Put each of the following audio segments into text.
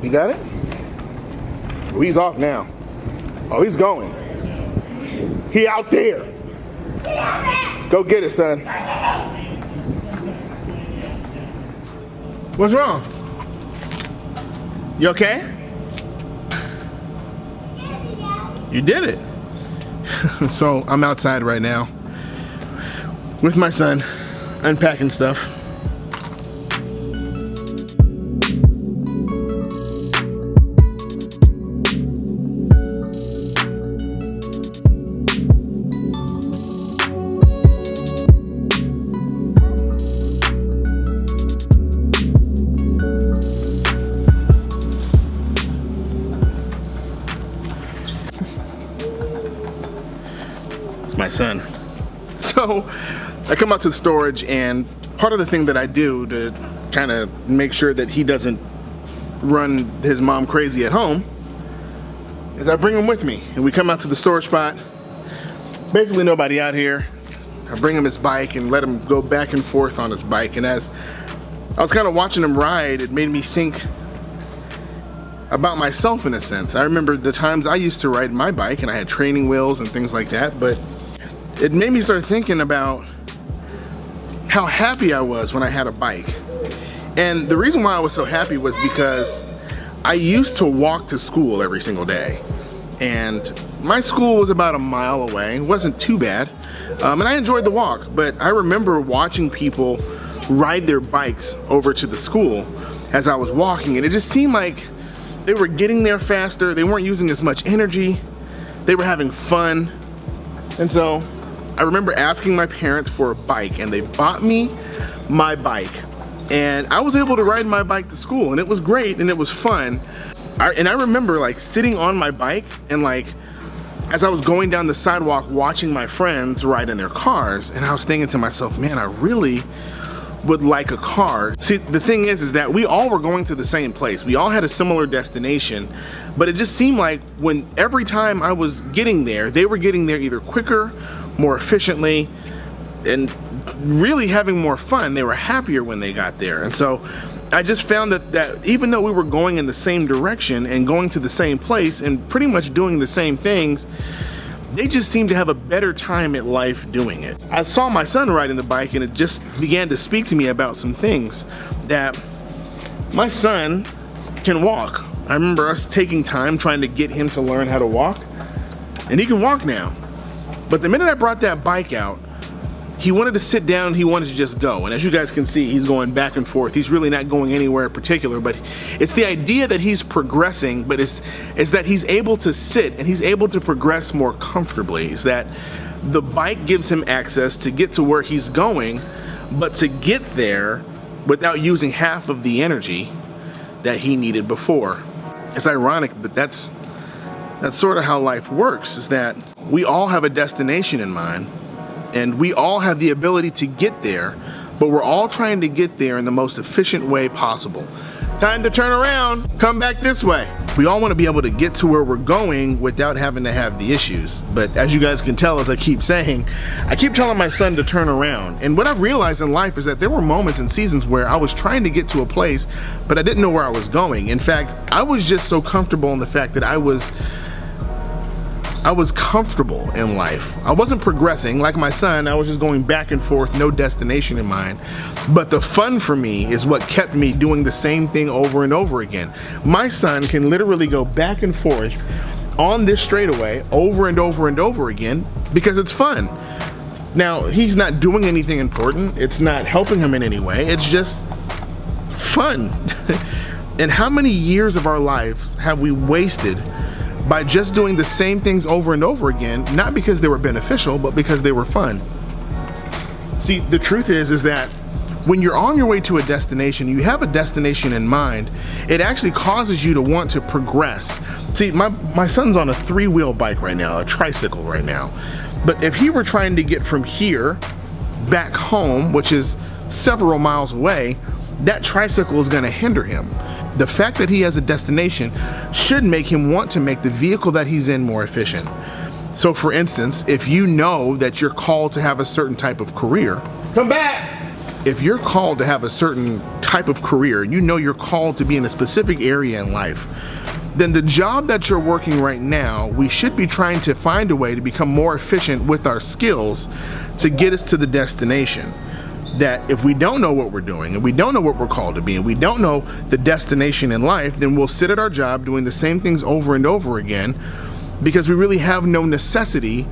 You got it? Oh, he's off now. Oh, he's going. He out there. Go get it, son. What's wrong? You okay? You did it. So I'm outside right now with my son, unpacking stuff. My son. So I come out to the storage, and part of the thing that I do to kind of make sure that he doesn't run his mom crazy at home is I bring him with me, and we come out to the storage spot. Basically nobody out here. I bring him his bike and let him go back and forth on his bike, and as I was kind of watching him ride, it made me think about myself in a sense. I remember the times I used to ride my bike and I had training wheels and things like that, but it made me start thinking about how happy I was when I had a bike. And the reason why I was so happy was because I used to walk to school every single day. And my school was about a mile away. It wasn't too bad. And I enjoyed the walk, but I remember watching people ride their bikes over to the school as I was walking, and it just seemed like they were getting there faster. They weren't using as much energy. They were having fun. And so I remember asking my parents for a bike, and they bought me my bike, and I was able to ride my bike to school, and it was great and it was fun. And I remember like sitting on my bike, and like as I was going down the sidewalk watching my friends ride in their cars, and I was thinking to myself, man, I really would like a car. See, the thing is that we all were going to the same place. We all had a similar destination, but it just seemed like when every time I was getting there, they were getting there either quicker, more efficiently, and really having more fun. They were happier when they got there. And so I just found that even though we were going in the same direction and going to the same place and pretty much doing the same things, they just seemed to have a better time at life doing it. I saw my son riding the bike, and it just began to speak to me about some things that my son can walk. I remember us taking time trying to get him to learn how to walk, and he can walk now. But the minute I brought that bike out, he wanted to sit down, he wanted to just go. And as you guys can see, he's going back and forth. He's really not going anywhere in particular, but it's the idea that he's progressing, but it's that he's able to sit and he's able to progress more comfortably. Is that the bike gives him access to get to where he's going, but to get there without using half of the energy that he needed before. It's ironic, but that's sort of how life works, is that we all have a destination in mind, and we all have the ability to get there, but we're all trying to get there in the most efficient way possible. Time to turn around, come back this way. We all want to be able to get to where we're going without having to have the issues. But as you guys can tell, as I keep saying, I keep telling my son to turn around. And what I've realized in life is that there were moments and seasons where I was trying to get to a place, but I didn't know where I was going. In fact, I was just so comfortable in the fact that I was comfortable in life. I wasn't progressing like my son. I was just going back and forth, no destination in mind. But the fun for me is what kept me doing the same thing over and over again. My son can literally go back and forth on this straightaway over and over and over again because it's fun. Now, he's not doing anything important. It's not helping him in any way. It's just fun. And how many years of our lives have we wasted by just doing the same things over and over again, not because they were beneficial, but because they were fun? See, the truth is that when you're on your way to a destination, you have a destination in mind, it actually causes you to want to progress. See, my son's on a 3-wheel bike right now, a tricycle right now. But if he were trying to get from here back home, which is several miles away, that tricycle is gonna hinder him. The fact that he has a destination should make him want to make the vehicle that he's in more efficient. So for instance, if you know that you're called to have a certain type of career, come back! If you're called to have a certain type type of career, and you know you're called to be in a specific area in life, then the job that you're working right now, we should be trying to find a way to become more efficient with our skills to get us to the destination. That if we don't know what we're doing, and we don't know what we're called to be, and we don't know the destination in life, then we'll sit at our job doing the same things over and over again, because we really have no necessity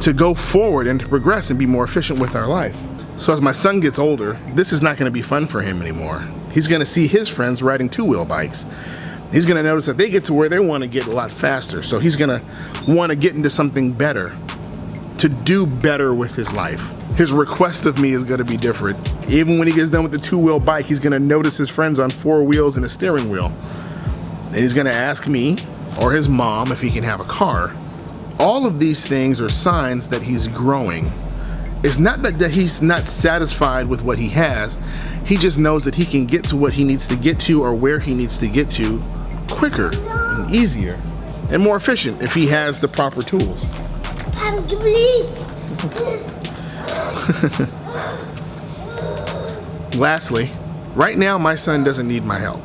to go forward and to progress and be more efficient with our life. So as my son gets older, this is not going to be fun for him anymore. He's going to see his friends riding two-wheel bikes. He's going to notice that they get to where they want to get a lot faster. So he's going to want to get into something better, to do better with his life. His request of me is going to be different. Even when he gets done with the two-wheel bike, he's going to notice his friends on four wheels and a steering wheel. And he's going to ask me or his mom if he can have a car. All of these things are signs that he's growing. It's not that he's not satisfied with what he has. He just knows that he can get to what he needs to get to, or where he needs to get to, quicker and easier and more efficient if he has the proper tools. Lastly, right now my son doesn't need my help.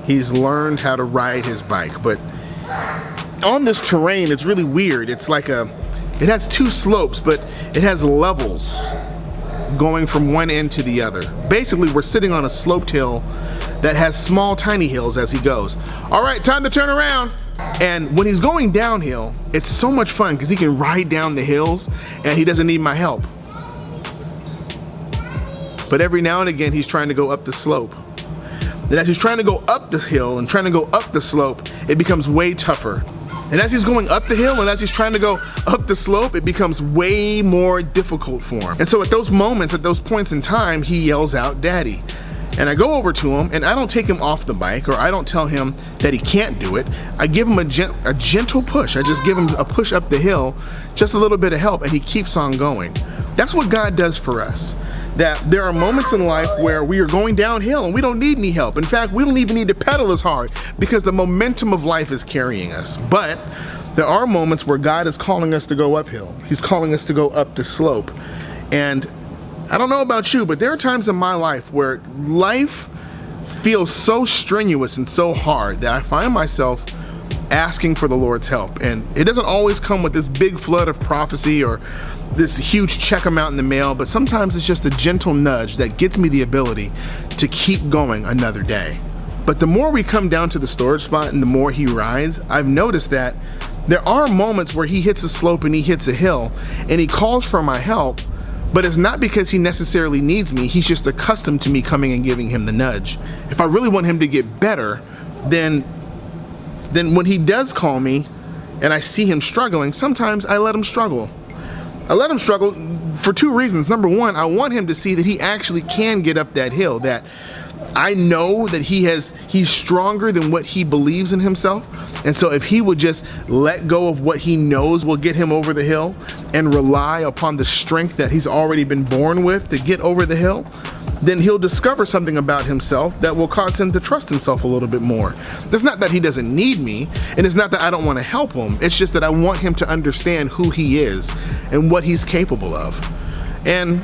He's learned how to ride his bike, but on this terrain it's really weird. It's like it has two slopes, but it has levels going from one end to the other. Basically, we're sitting on a sloped hill that has small, tiny hills as he goes. All right, time to turn around. And when he's going downhill, it's so much fun because he can ride down the hills and he doesn't need my help. But every now and again, he's trying to go up the slope. And as he's trying to go up the hill and trying to go up the slope, it becomes way tougher. And as he's going up the hill and as he's trying to go up the slope, it becomes way more difficult for him. And so at those moments, at those points in time, he yells out, "Daddy." And I go over to him and I don't take him off the bike, or I don't tell him that he can't do it. I give him a gentle push. I just give him a push up the hill, just a little bit of help, and he keeps on going. That's what God does for us. That there are moments in life where we are going downhill and we don't need any help. In fact, we don't even need to pedal as hard because the momentum of life is carrying us. But there are moments where God is calling us to go uphill. He's calling us to go up the slope. And I don't know about you, but there are times in my life where life feels so strenuous and so hard that I find myself asking for the Lord's help. And it doesn't always come with this big flood of prophecy or this huge check amount in the mail, but sometimes it's just a gentle nudge that gets me the ability to keep going another day. But the more we come down to the storage spot and the more he rides, I've noticed that there are moments where he hits a slope and he hits a hill and he calls for my help, but it's not because he necessarily needs me. He's just accustomed to me coming and giving him the nudge. If I really want him to get better, then when he does call me and I see him struggling, sometimes I let him struggle. I let him struggle for two reasons. Number one, I want him to see that he actually can get up that hill, that I know that he's stronger than what he believes in himself. And so if he would just let go of what he knows will get him over the hill and rely upon the strength that he's already been born with to get over the hill, then he'll discover something about himself that will cause him to trust himself a little bit more. It's not that he doesn't need me, and it's not that I don't want to help him. It's just that I want him to understand who he is and what he's capable of. And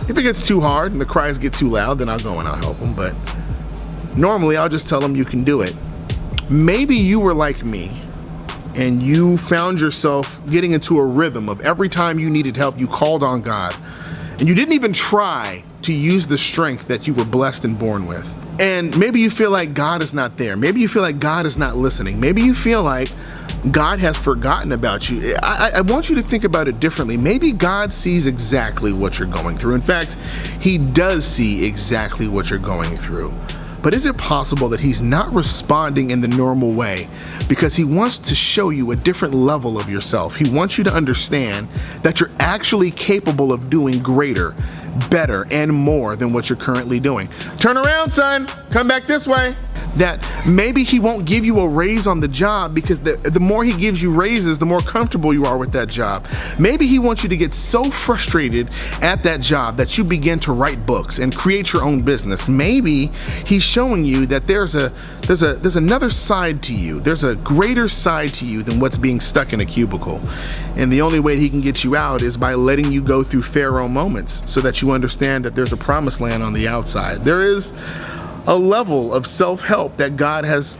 if it gets too hard and the cries get too loud, then I'll go and I'll help him. But normally I'll just tell him you can do it. Maybe you were like me and you found yourself getting into a rhythm of every time you needed help, you called on God. And you didn't even try to use the strength that you were blessed and born with. And maybe you feel like God is not there. Maybe you feel like God is not listening. Maybe you feel like God has forgotten about you. I want you to think about it differently. Maybe God sees exactly what you're going through. In fact, he does see exactly what you're going through. But is it possible that he's not responding in the normal way because he wants to show you a different level of yourself? He wants you to understand that you're actually capable of doing greater, better, and more than what you're currently doing. Turn around, son. Come back this way. That maybe he won't give you a raise on the job because the more he gives you raises, the more comfortable you are with that job. Maybe he wants you to get so frustrated at that job that you begin to write books and create your own business. Maybe he's showing you that there's another side to you. There's a greater side to you than what's being stuck in a cubicle. And the only way he can get you out is by letting you go through Pharaoh moments so that you understand that there's a promised land on the outside. There is a level of self-help that God has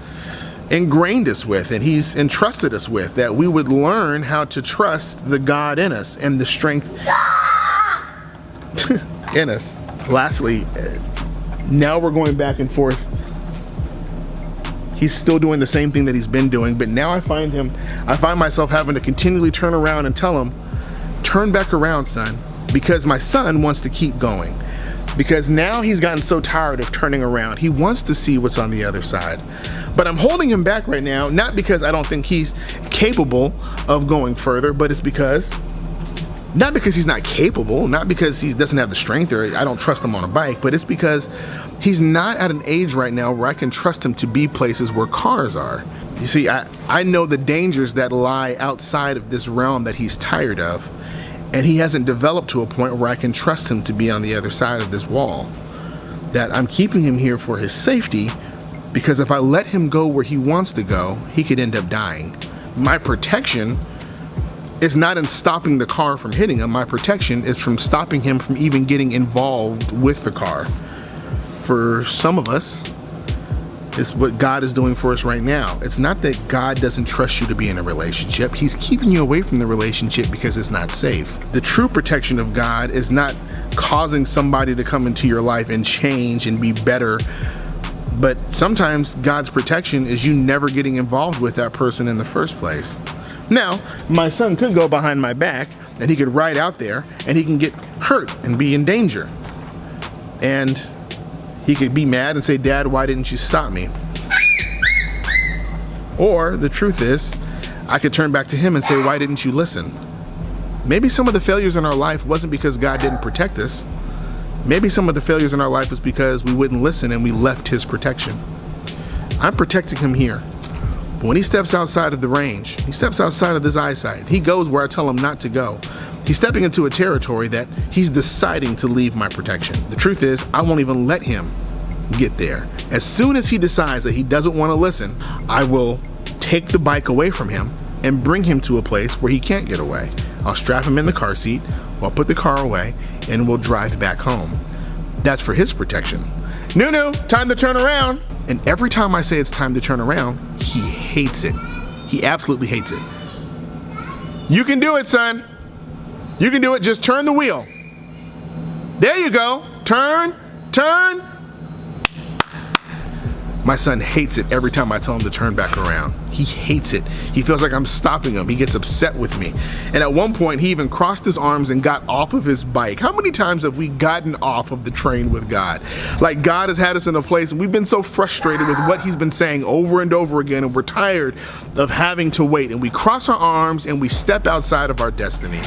ingrained us with and he's entrusted us with, that we would learn how to trust the God in us and the strength in us. Lastly, now we're going back and forth. He's still doing the same thing that he's been doing, but now I find myself having to continually turn around and tell him, turn back around, son, because my son wants to keep going. Because now he's gotten so tired of turning around. He wants to see what's on the other side. But I'm holding him back right now, not because I don't think he's capable of going further, but it's not because he's not capable, not because he doesn't have the strength or I don't trust him on a bike, but it's because he's not at an age right now where I can trust him to be places where cars are. You see, I know the dangers that lie outside of this realm that he's tired of. And he hasn't developed to a point where I can trust him to be on the other side of this wall. That I'm keeping him here for his safety, because if I let him go where he wants to go, he could end up dying. My protection is not in stopping the car from hitting him. My protection is from stopping him from even getting involved with the car. For some of us, it's what God is doing for us right now. It's not that God doesn't trust you to be in a relationship. He's keeping you away from the relationship because it's not safe. The true protection of God is not causing somebody to come into your life and change and be better. But sometimes God's protection is you never getting involved with that person in the first place. Now, my son could go behind my back and he could ride out there and he can get hurt and be in danger. And he could be mad and say, Dad, why didn't you stop me? Or the truth is, I could turn back to him and say, why didn't you listen? Maybe some of the failures in our life wasn't because God didn't protect us. Maybe some of the failures in our life was because we wouldn't listen and we left his protection. I'm protecting him here. But when he steps outside of the range, he steps outside of this eyesight, he goes where I tell him not to go. He's stepping into a territory that he's deciding to leave my protection. The truth is, I won't even let him get there. As soon as he decides that he doesn't want to listen, I will take the bike away from him and bring him to a place where he can't get away. I'll strap him in the car seat, I'll put the car away, and we'll drive back home. That's for his protection. Nunu, time to turn around. And every time I say it's time to turn around, he hates it. He absolutely hates it. You can do it, son. You can do it, just turn the wheel. There you go, turn. My son hates it every time I tell him to turn back around. He hates it. He feels like I'm stopping him. He gets upset with me. And at one point, he even crossed his arms and got off of his bike. How many times have we gotten off of the train with God? Like God has had us in a place and we've been so frustrated with what he's been saying over and over again, and we're tired of having to wait. And we cross our arms and we step outside of our destiny.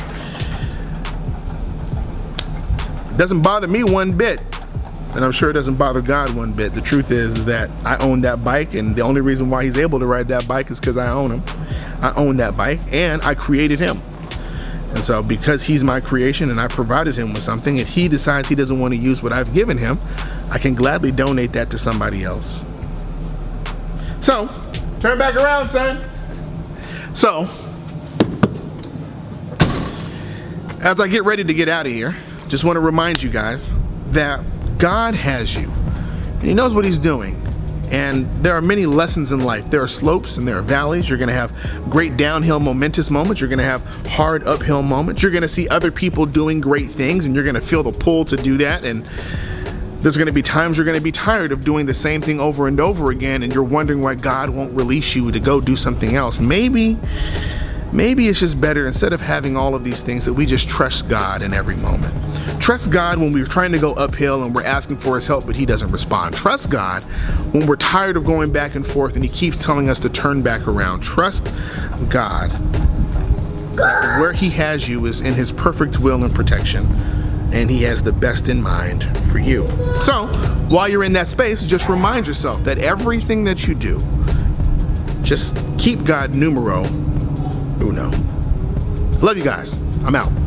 It doesn't bother me one bit, and I'm sure it doesn't bother God one bit. The truth is that I own that bike, and the only reason why he's able to ride that bike is because I own him. I own that bike, and I created him. And so because he's my creation and I provided him with something, if he decides he doesn't want to use what I've given him, I can gladly donate that to somebody else. So, turn back around, son. So, as I get ready to get out of here, just want to remind you guys that God has you, and he knows what he's doing. And there are many lessons in life. There are slopes and there are valleys. You're going to have great downhill momentous moments. You're going to have hard uphill moments. You're going to see other people doing great things, and you're going to feel the pull to do that. And there's going to be times you're going to be tired of doing the same thing over and over again, and you're wondering why God won't release you to go do something else. Maybe it's just better, instead of having all of these things, that we just trust God in every moment. Trust God when we're trying to go uphill and we're asking for his help, but he doesn't respond. Trust God when we're tired of going back and forth and he keeps telling us to turn back around. Trust God. Where he has you is in his perfect will and protection. and He has the best in mind for you. So, while you're in that space, just remind yourself that everything that you do, just keep God numero uno. Love you guys. I'm out.